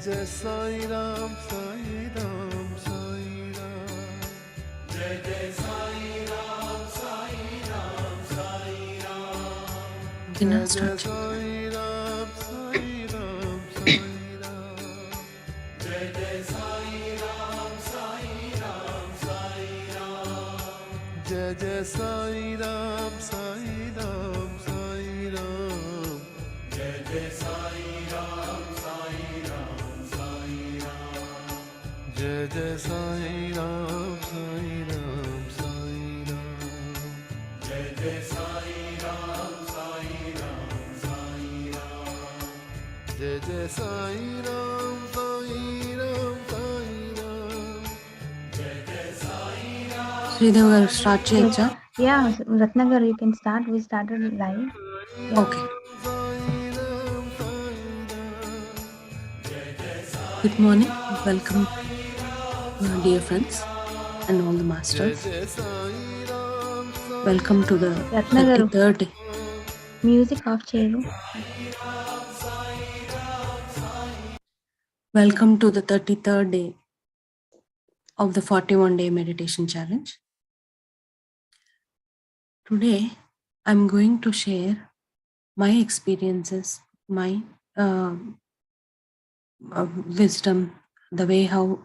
Jai Sai Ram, Sai Ram, Sai Ram. Jai Jai Sai Ram, Sai Ram, Sai Ram. Jai Jai Sai Ram, Sai Ram, Sai Ram. Jai Jai Sai Ram, Sai Ram, Sai Ram. Jai Jai Sai Ram, Sai Ram, Sai Ram. Jai Jai Sai Ram, Sai Ram, Sai Ram. Jai Jai Sai Ram, Sai Ram, Sai Ram. Jai Jai Sai Ram, Sai Ram, Sai Ram. Jai Jai Sai Ram, Sai Ram, Sai Ram. Jai Jai Sai Ram. Sridhar garu start cheyocha? Yeah, Ratna garu, you can start. We started live. Yeah. Okay. Good morning. Welcome, dear friends and all the masters. Welcome to the Ratna garu, 33rd day. music off cheyaru. Welcome to the 33rd day of the 41-day meditation challenge. Today, I'm going to share my experiences, my wisdom, the way how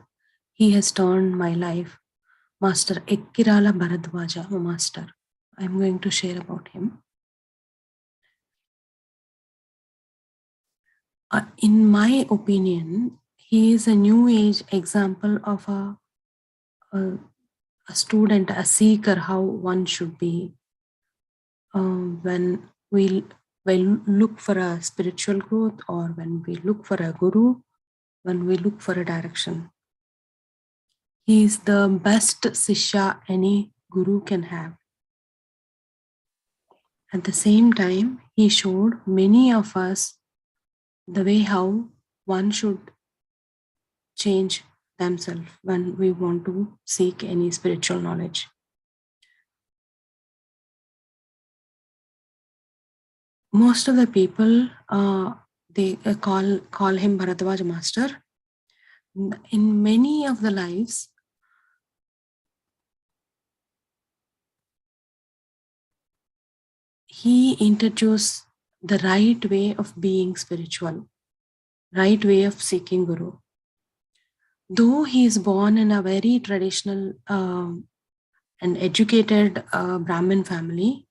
he has turned my life. Master Ekkirala Bharadwajacharya master. I'm going to share about him. In my opinion, he is a new age example of a student, a seeker, how one should be when we look for a spiritual growth, or when we look for a guru, when we look for a direction. He is the best Sishya any guru can have. At the same time, he showed many of us the way how one should change themselves when we want to seek any spiritual knowledge. Most of the people, they call him Bharadwaj master. In many of the lives, he introduced the right way of being spiritual, right way of seeking guru. Though he is born in a very traditional and educated Brahmin family,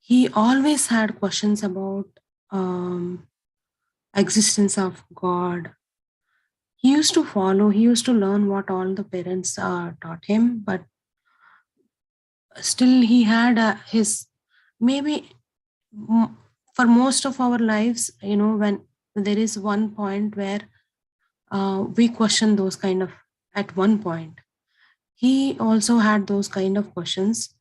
he always had questions about existence of God. He used to follow, he used to learn what all the parents taught him, but still he had his, maybe for most of our lives, when there is one point where we question those kind of, at one point. He also had those kind of questions.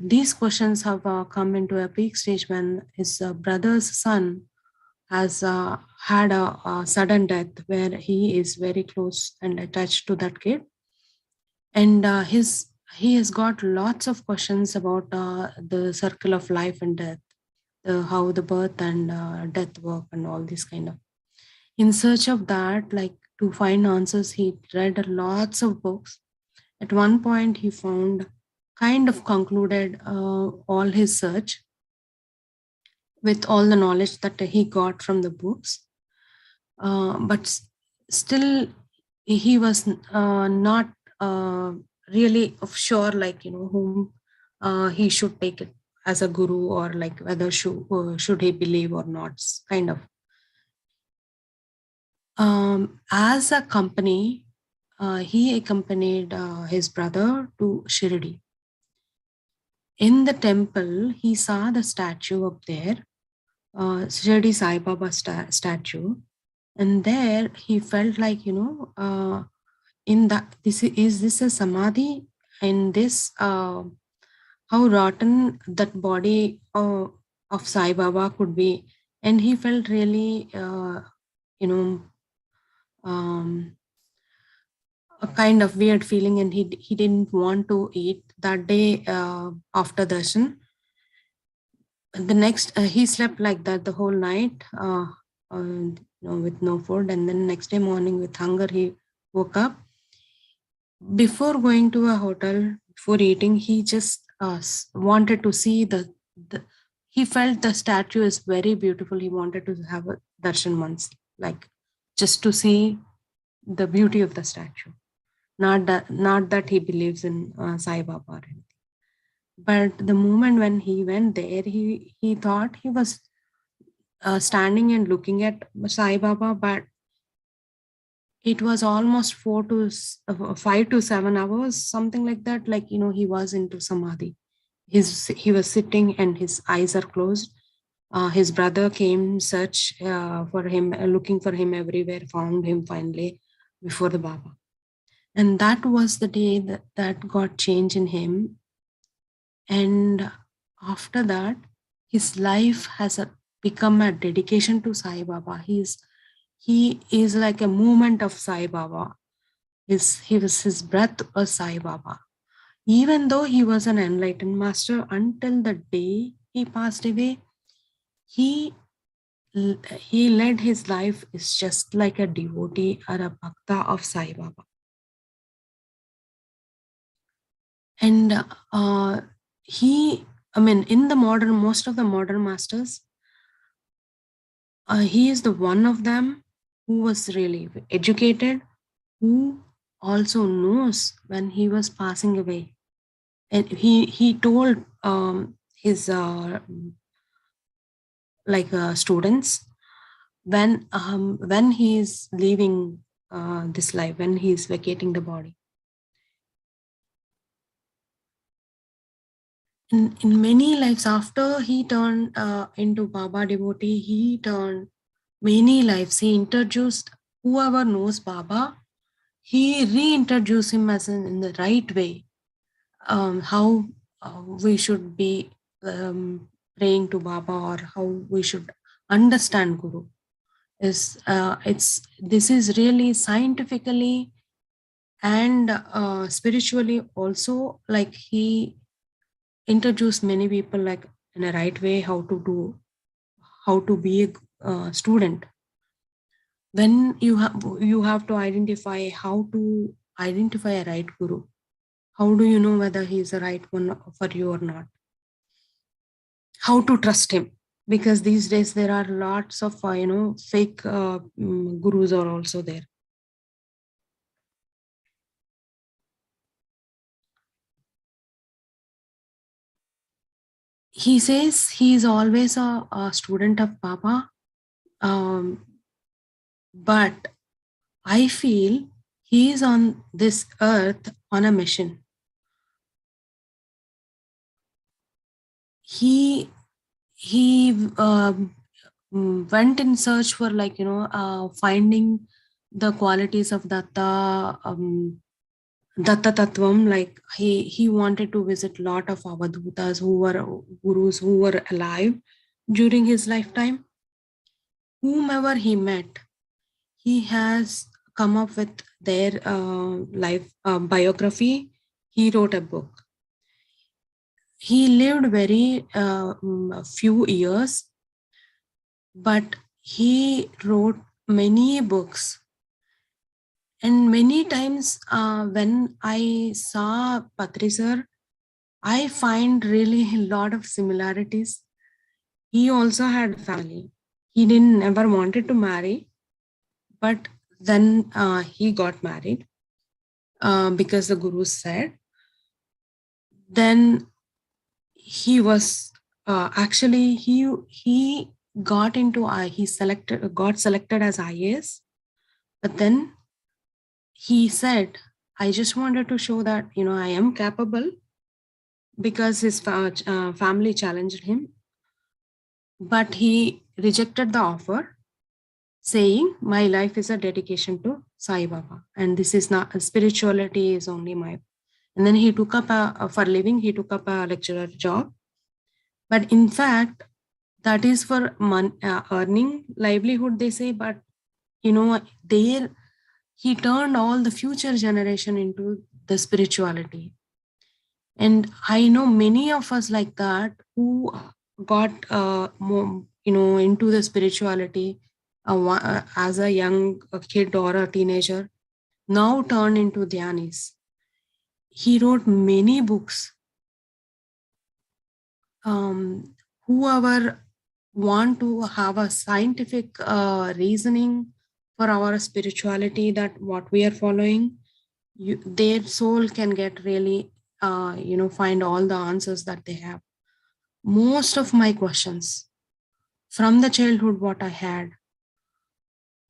These questions have come into a peak stage when his brother's son has had a sudden death, where he is very close and attached to that kid. And he has got lots of questions about the circle of life and death, how the birth and death work and all these kind of. In search of that, like to find answers, he read lots of books. At one point, he found, kind of concluded all his search with all the knowledge that he got from the books. But still, he was not really sure, like, whom he should take it as a guru, or like whether should he believe or not, kind of. As a company, he accompanied his brother to Shirdi. In the temple, he saw the statue up there, Shirdi Sai Baba statue, and there he felt like, in that, is this a samadhi? In this, how rotten that body of Sai Baba could be, and he felt really, a kind of weird feeling, and he didn't want to eat that day after darshan. The next, he slept like that the whole night. with no food. And then next day morning with hunger, he woke up. Before going to a hotel, before eating, he just wanted to see the. He felt the statue is very beautiful. He wanted to have a darshan once, like just to see the beauty of the statue. Not that he believes in Sai Baba or anything. But the moment when he went there, he thought he was standing and looking at Sai Baba, but it was almost 5 to 7 hours, something like that. Like, he was into samadhi. He was sitting and his eyes are closed. His brother came search for him, looking for him everywhere, found him finally before the Baba. And that was the day that got change in him. And after that, his life has become a dedication to Sai Baba. He is like a movement of Sai Baba. His breath was Sai Baba. Even though he was an enlightened master, until the day he passed away, he led his life is just like a devotee or a bhakta of Sai Baba. And in the most of the modern masters, he is the one of them who was really educated, who also knows when he was passing away. And he told his students when he is leaving this life, when he is vacating the body. In many lives after he turned into Baba devotee, he turned many lives. He introduced whoever knows Baba, he reintroduced him as in the right way. How we should be praying to Baba, or how we should understand Guru. This is really scientifically and spiritually also, like he introduced many people like in a right way how to be a student. When you have to identify how to identify a right guru. How do you know whether he is the right one for you or not? How to trust him? Because these days there are lots of fake gurus are also there. He says he is always a student of Baba, but I feel he is on this earth on a mission. He went in search for finding the qualities of Datta Tattvam. Like he wanted to visit lot of Avadhutas who were gurus who were alive during his lifetime. Whomever he met, he has come up with their life biography. He wrote a book. He lived very few years, but he wrote many books. And many times when I saw Patri sir, I find really a lot of similarities. He also had family. He didn't never wanted to marry, but then he got married because the guru said. Then he was actually he got into got selected as IAS, but then he said, I just wanted to show that I am capable, because his family challenged him, but he rejected the offer, saying my life is a dedication to Sai Baba, and this is not spirituality is only my. And then he took up for living, he took up a lecturer job. But in fact, that is for earning livelihood, they say. But there he turned all the future generation into the spirituality. And I know many of us like that who got more, into the spirituality as a young kid or a teenager, now turned into Dhyanis. He wrote many books. Whoever want to have a scientific reasoning for our spirituality, that what we are following, their soul can get really, find all the answers that they have. Most of my questions from the childhood, what I had,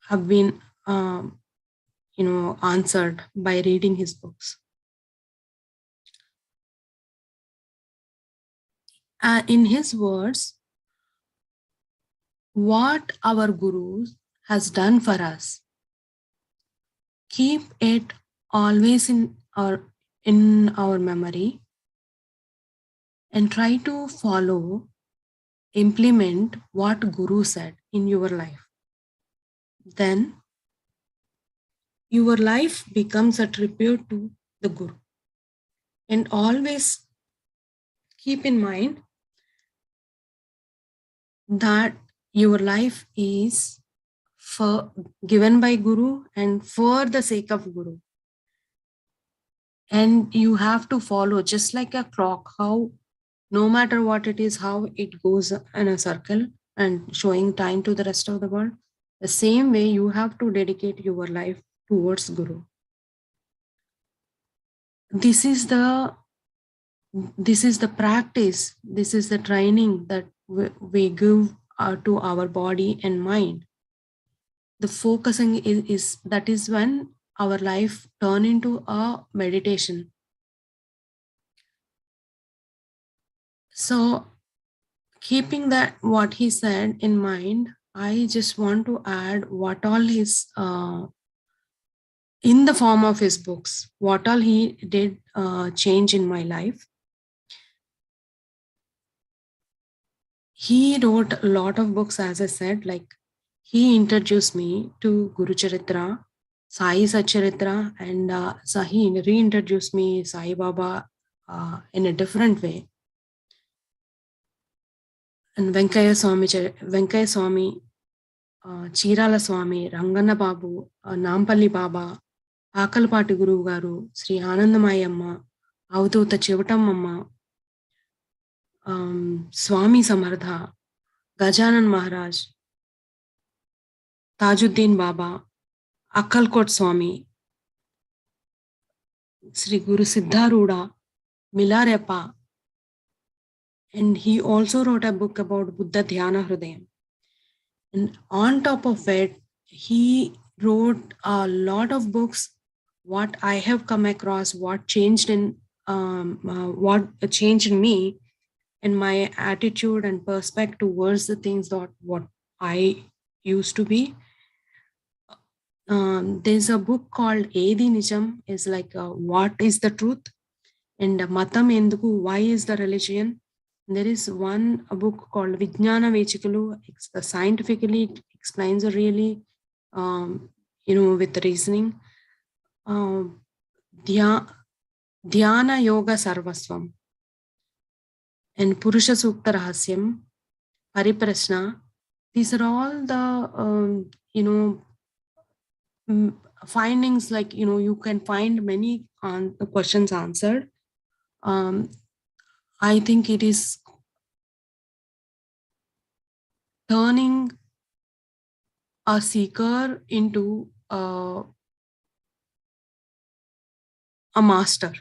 have been, answered by reading his books. In his words, what our Guru has done for us, keep it always in our memory, and try to follow, implement what Guru said in your life. Then your life becomes a tribute to the Guru. And always keep in mind that your life is given by Guru and for the sake of Guru. And you have to follow, just like a clock, how no matter what it is, how it goes in a circle and showing time to the rest of the world. The same way you have to dedicate your life towards Guru. This is the practice, this is the training that we give to our body and mind. The focusing is that is when our life turn into a meditation. So keeping that what he said in mind, I just want to add what all his in the form of his books, what all he did change in my life. He wrote a lot of books, as I said, like he introduced me to Guru Charitra, Sai Satcharitra, and so he reintroduced me Sai Baba in a different way. And Venkaya Swami, Chirala Swami, Rangana Babu, Nampalli Baba, Akalpati Guru Garu, Sri Anandamayamma, Avadhuta Chivatamamma, Swami Samardha, Gajanan Maharaj, Tajuddin Baba, Akkalkot Swami, Sri Guru Siddharuda, Milarepa, and he also wrote a book about Buddha Dhyana Hrudayam. And on top of it, he wrote a lot of books, what I have come across, what changed in me and my attitude and perspective towards the things that what I used to be. There's a book called Edi Nijam, is like what is the truth, and Matam Enduku, why is the religion. There is one book called Vijnana Vechikalu, scientifically explains it really, with the reasoning. Dhyana Yoga Sarvaswam, and Purusha Sukta Rahasyam, Pariprashna. These are all the, findings, like, you can find many questions answered. I think it is turning a seeker into a master.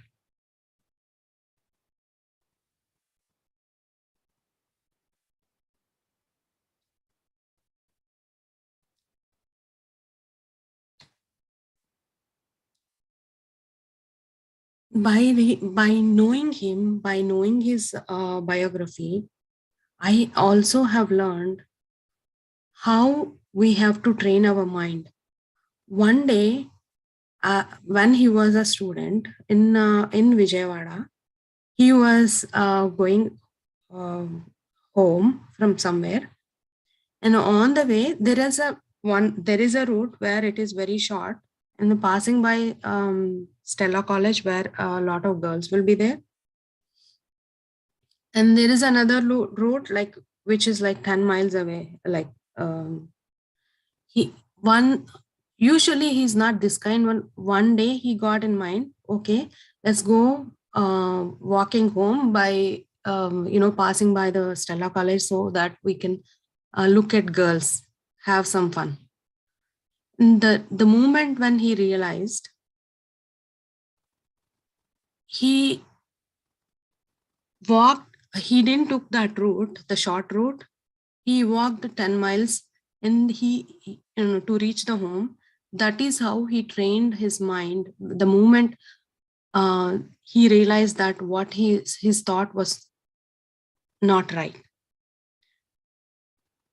By knowing him, by knowing his biography, I also have learned how we have to train our mind. One day, when he was a student in Vijayawada, he was going home from somewhere, and on the way there is a route where it is very short, and passing by Stella College, where a lot of girls will be there, and there is another route like which is like 10 miles away. Like Usually he's not this kind. One day he got in mind, okay, let's go walking home by passing by the Stella College so that we can look at girls, have some fun. The moment when he realized, he walked, he didn't took that route, the short route. He walked 10 miles and to reach the home. That is how he trained his mind. The moment he realized that what his thought was not right.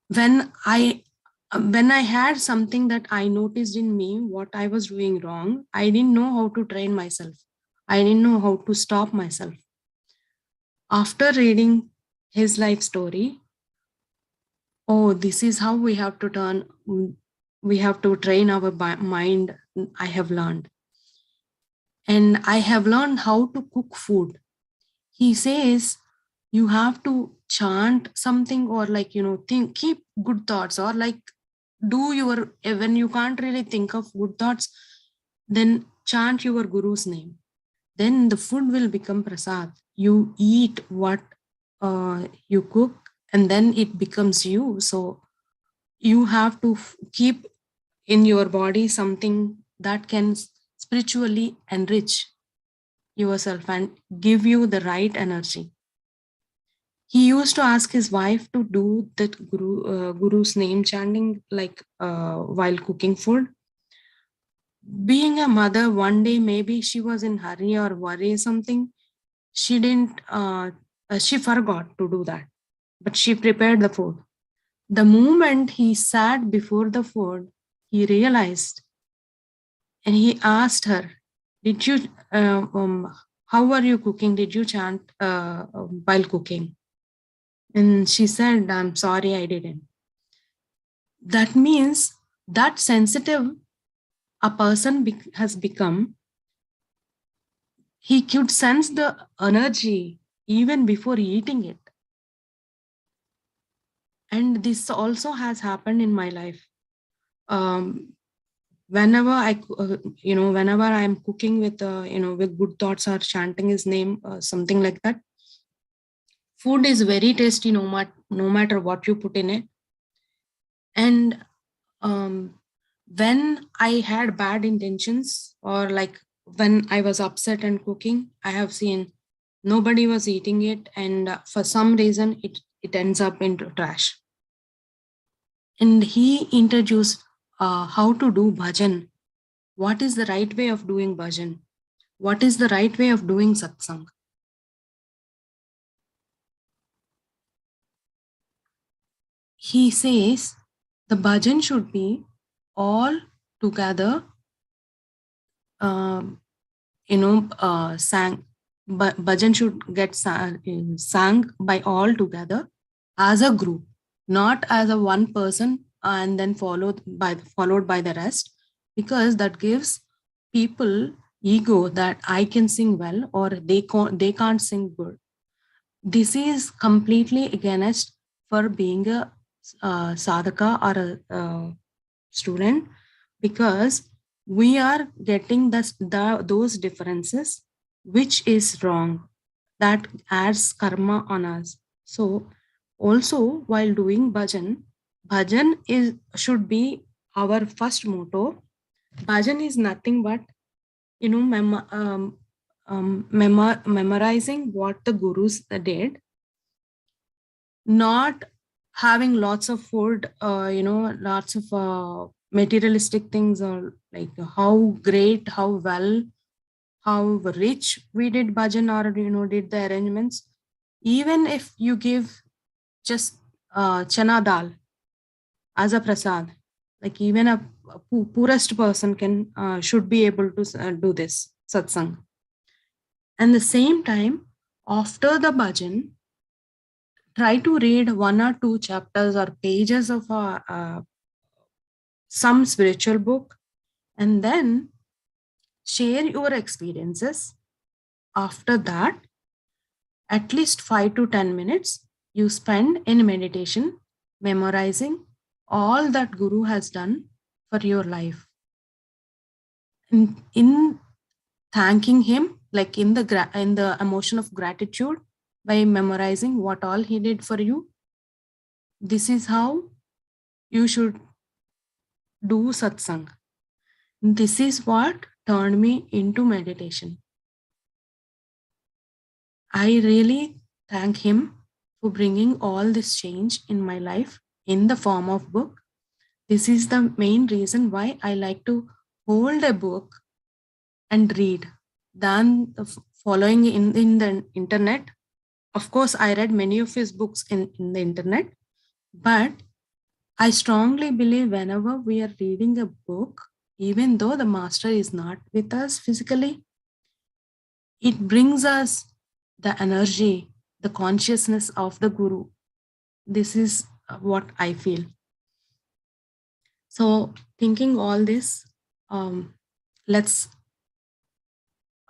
When I had something that I noticed in me, what I was doing wrong, I didn't know how to train myself. I didn't know how to stop myself. After reading his life story, oh, this is how we have to train our mind. I have learned. And I have learned how to cook food. He says you have to chant something, or keep good thoughts, or when you can't really think of good thoughts, then chant your guru's name. Then the food will become prasad. You eat what you cook, and then it becomes you. So you have to keep in your body something that can spiritually enrich yourself and give you the right energy. He used to ask his wife to do that guru's name chanting while cooking food. Being a mother, one day maybe she was in hurry or worry something. She didn't. She forgot to do that, but she prepared the food. The moment he sat before the food, he realized, and he asked her, "Did you? How are you cooking? Did you chant while cooking?" And she said, "I'm sorry, I didn't." That means that sensitive a person has become, he could sense the energy even before eating it. And this also has happened in my life. Whenever whenever I'm cooking with with good thoughts or chanting his name, something like that, food is very tasty no matter what you put in it. And when I had bad intentions, or when I was upset and cooking, I have seen nobody was eating it, and for some reason it ends up into trash. And he introduced how to do bhajan. What is the right way of doing bhajan? What is the right way of doing satsang? He says the bhajan should be all together, sang. Bhajan should get sang by all together as a group, not as a one person and then followed by the rest, because that gives people ego that I can sing well or they can't sing good. This is completely against for being a sadhaka or a student, because we are getting those differences, which is wrong. That adds karma on us. So also while doing bhajan should be our first motto. Bhajan is nothing but memorizing what the gurus did, not having lots of food, lots of materialistic things, or like how great, how well, how rich we did bhajan, or did the arrangements. Even if you give just chana dal as a prasad, like even a poorest person should be able to do this satsang. And the same time, after the bhajan, try to read one or two chapters or pages of some spiritual book, and then share your experiences. After that, at least 5 to 10 minutes you spend in meditation, memorizing all that Guru has done for your life. In thanking him, like in the emotion of gratitude, by memorizing what all he did for you, this is how you should do satsang. This is what turned me into meditation. I really thank him for bringing all this change in my life in the form of book. This is the main reason why I like to hold a book and read than following in the internet. Of course, I read many of his books in the internet, but I strongly believe whenever we are reading a book, even though the master is not with us physically, it brings us the energy, the consciousness of the Guru. This is what I feel. So, thinking all this, let's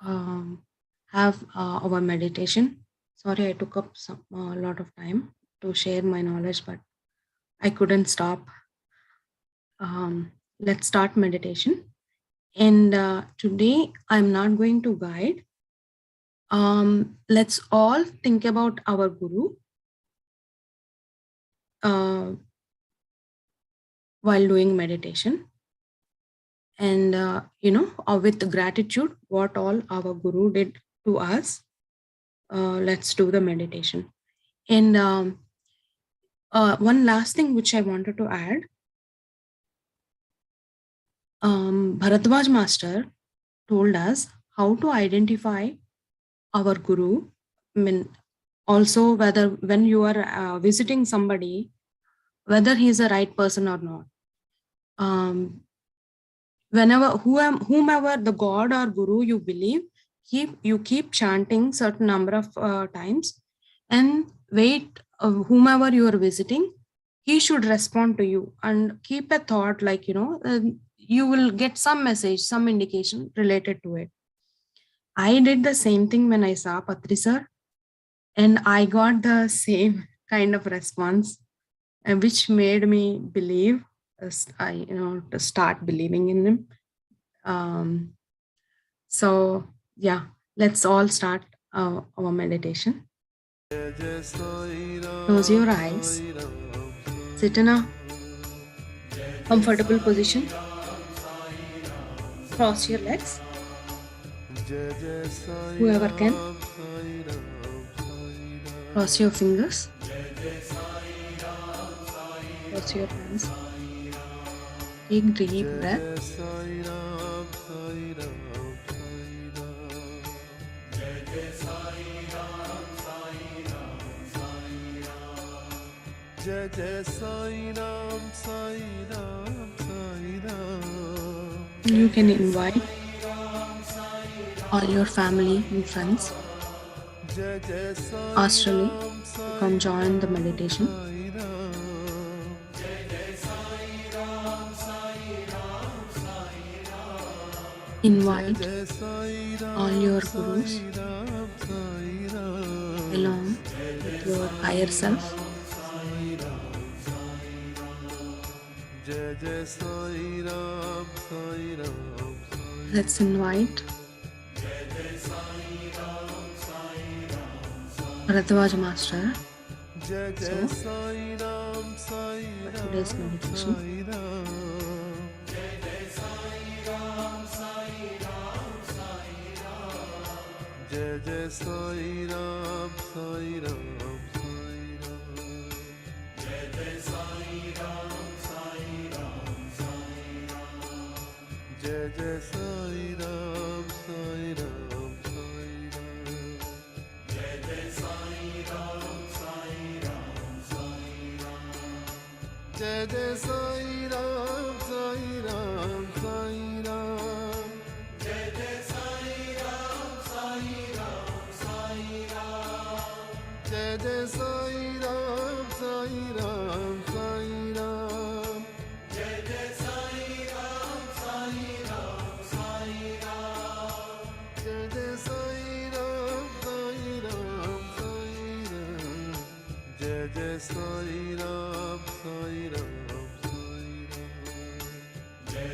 have our meditation. Sorry, I took up a lot of time to share my knowledge, but I couldn't stop. Let's start meditation. And today I'm not going to guide. Let's all think about our Guru while doing meditation. And, with gratitude, what all our Guru did to us, let's do the meditation. And one last thing which I wanted to add, Bharadwaj Master told us how to identify our Guru. I mean, also whether when you are visiting somebody, whether he is a right person or not. Whomever the God or Guru you believe, you keep chanting certain number of times and wait. Whomever you are visiting, he should respond to you, and keep a thought like, you will get some message, some indication related to it. I did the same thing when I saw Patri sir, and I got the same kind of response, which made me believe, to start believing in him. So yeah, let's all start our meditation. Close your eyes. Sit in a comfortable position. Cross your legs. Whoever can. Cross your fingers. Cross your hands. Take deep breath. Jai Jai Sai Ram, Sai Ram, Sai Ram. You can invite all your family and friends astrally to come join the meditation. Invite all your gurus along with your higher self. Let's invite Bharadwaj Master. So, for today's meditation, Jai Jai Sai Ram, Sai Ram, Sai Ram. Jai Jai Sai Ram, Sai Ram, Sai Ram. Jai Jai Sai Ram, Sai Ram, Sai Ram. Jai Jai Sai Ram, Sai Ram, Sai Ram. Jai Jai Sai Ram, Sai Ram, Sai Ram. Jai Jai Sai Ram, Sai Ram, Sai Ram. Jai Jai Sai Ram, Sai Ram, Sai Ram. Jai Jai Sai Ram, Sai Ram, Sai Ram. Jai Jai Sai Ram, Sai Ram, Sai Ram. Jai Jai Sai Ram, Sai Ram, Sai Ram.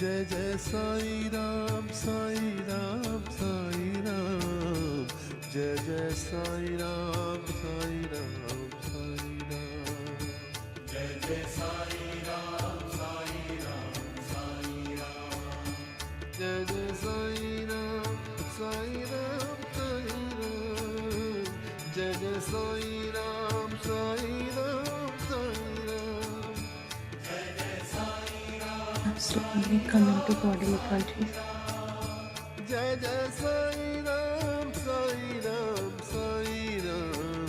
Jai Jai Sai Ram, Sai Ram, Sai Ram. Jai Jai Sai Ram, Sai Ram, Sai Ram. Jai Jai Sai Ram, Sai Ram, Sai Ram. Jai Jai Sai Ram, Sai Ram, Sai Ram. Jai Jai Sai Ram, Sai Ram, Sai Ram. Slowly come into bodily consciousness. Jai Jai Sai Ram, Sai Ram, Sai Ram.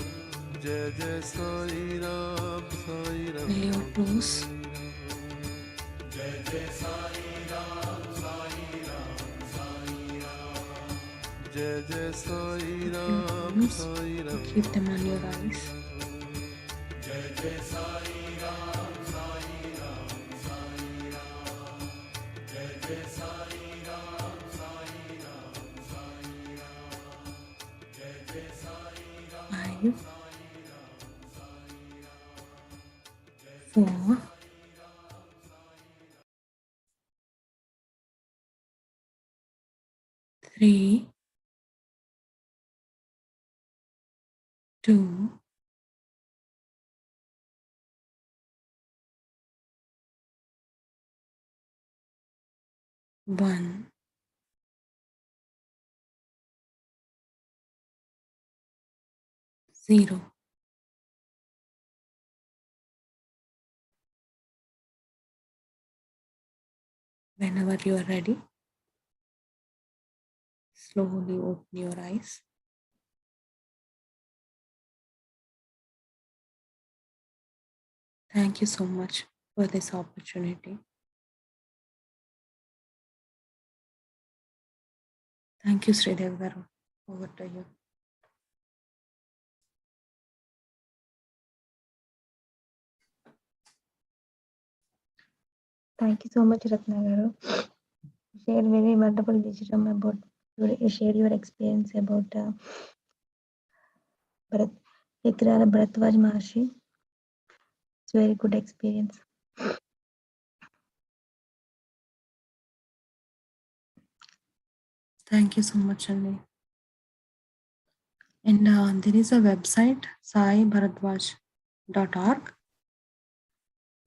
Jai Jai Sai Ram, Sai Ram. Feel your toes. Jai Jai Sai Ram, Sai Ram, Sai Ram. Jai Jai Sai Your Ram, toes. Sai Ram. Keep them on your eyes. Jai Jai Sai Ram, Sai Ram, Sai Ram. Jai Jai Sai Ram, Sai Ram, Sai Ram. Jai Jai Sai Ram, 5, 4, 3, 2, 1. Zero. Whenever you are ready, slowly open your eyes. Thank you so much for this opportunity. Thank you, Sridev Garu. Over to you. Thank you so much, Ratna Garu. Share very wonderful wisdom about share your experience about Ekkirala Bharadwaj Maharshi. It's very good experience. Thank you so much, Ali. And there is a website, saibharadwaj.org.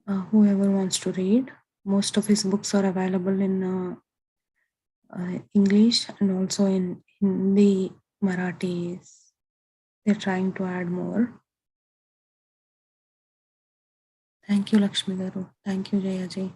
Whoever wants to read, most of his books are available in English and also in Hindi, Marathi. They're trying to add more. Thank you, Lakshmi Garu. Thank you, Jayaji.